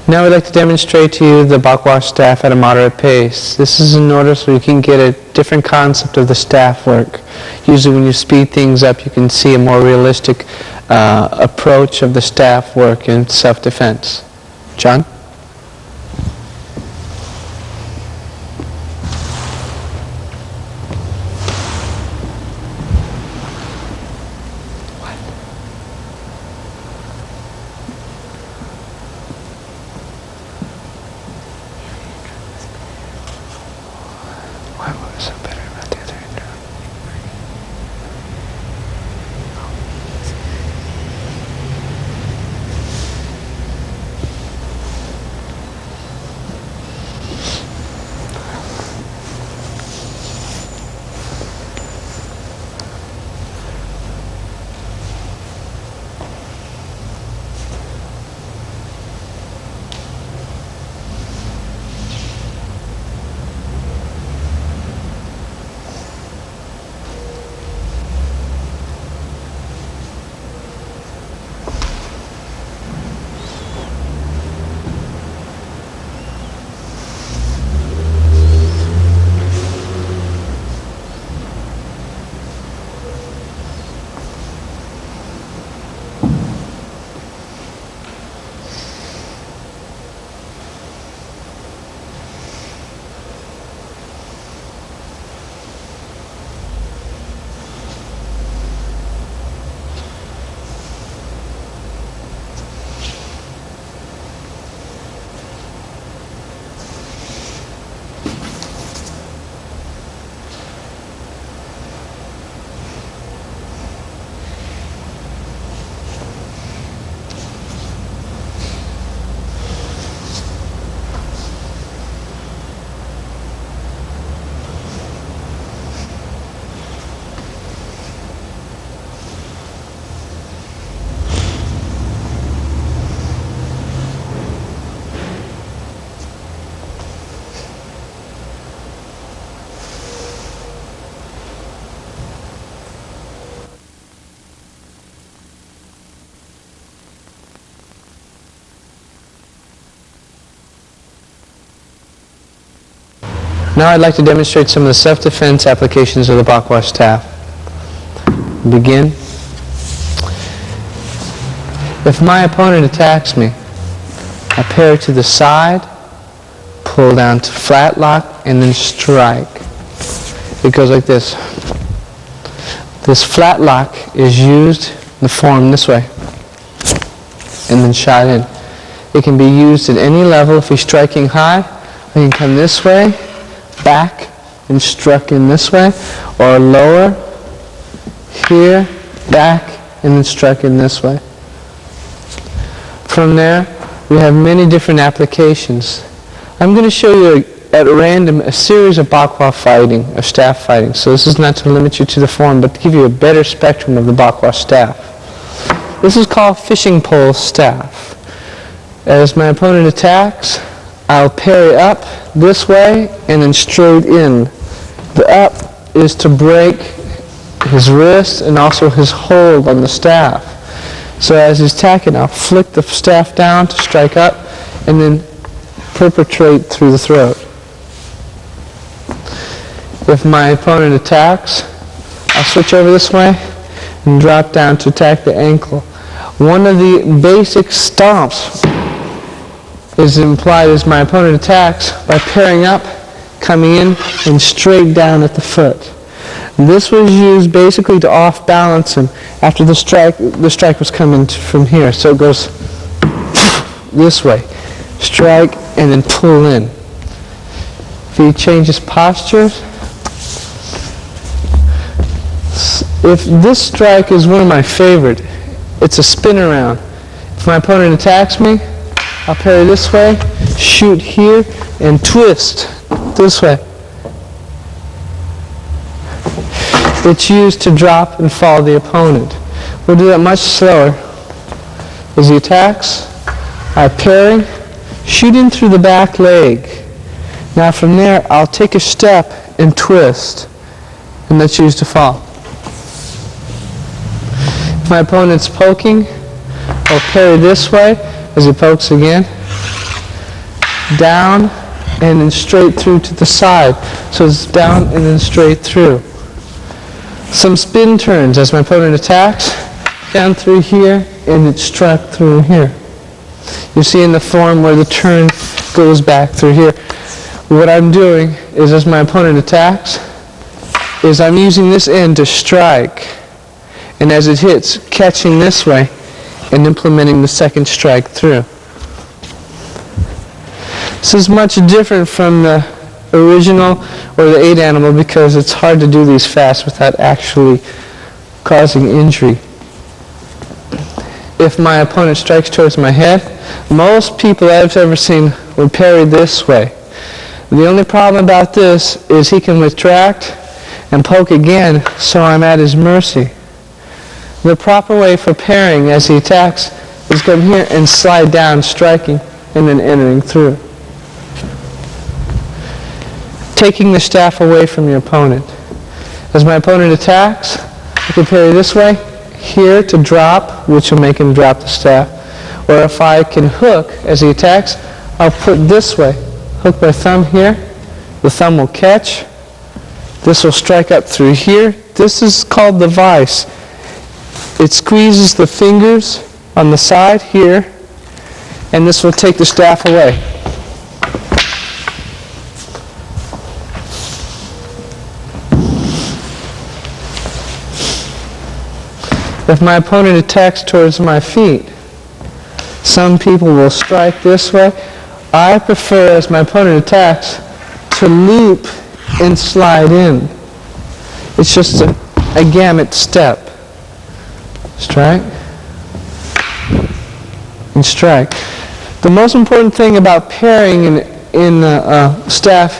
Now I'd like to demonstrate to you the Pa Kua Staff at a moderate pace. This is in order so you can get a different concept of the staff work. Usually when you speed things up, you can see a more realistic approach of the staff work in self-defense. John? Now I'd like to demonstrate some of the self-defense applications of the Pa Kua Staff. Begin. If my opponent attacks me, I parry to the side, pull down to flat lock, and then strike. It goes like this. This flat lock is used in the form this way, and then shot in. It can be used at any level. If he's striking high, I can come this way, back, and struck in this way, or lower, here, back, and then struck in this way. From there, we have many different applications. I'm going to show you at random a series of Pa Kua fighting, or staff fighting. So this is not to limit you to the form, but to give you a better spectrum of the Pa Kua Staff. This is called fishing pole staff. As my opponent attacks, I'll parry up this way and then straight in. The up is to break his wrist and also his hold on the staff. So as he's attacking, I'll flick the staff down to strike up and then perpetrate through the throat. If my opponent attacks, I'll switch over this way and drop down to attack the ankle. One of the basic stomps is implied as my opponent attacks by parrying up, coming in, and straight down at the foot. This was used basically to off-balance him after the strike was coming from here. So it goes this way, strike, and then pull in. If he changes postures, if this strike is one of my favorite, it's a spin around. If my opponent attacks me, I'll parry this way, shoot here, and twist this way. It's used to drop and fall the opponent. We'll do that much slower. As he attacks, I parry, shoot in through the back leg. Now from there, I'll take a step and twist, and that's used to fall. If my opponent's poking, I'll parry this way as he pokes again, down, and then straight through to the side. So it's down and then straight through. Some spin turns as my opponent attacks, down through here, and it's struck through here. You see in the form where the turn goes back through here. What I'm doing is, as my opponent attacks, is I'm using this end to strike, and as it hits, catching this way and implementing the second strike through. This is much different from the original or the 8 animal because it's hard to do these fast without actually causing injury. If my opponent strikes towards my head, most people I've ever seen would parry this way. The only problem about this is he can retract and poke again, so I'm at his mercy. The proper way for parrying as he attacks is come here and slide down, striking, and then entering through. Taking the staff away from your opponent. As my opponent attacks, I can parry this way, here to drop, which will make him drop the staff. Or if I can hook as he attacks, I'll put this way. Hook my thumb here. The thumb will catch. This will strike up through here. This is called the vise. It squeezes the fingers on the side here, and this will take the staff away. If my opponent attacks towards my feet, some people will strike this way. I prefer, as my opponent attacks, to loop and slide in. It's just a gamut step. Strike and strike. The most important thing about parrying in staff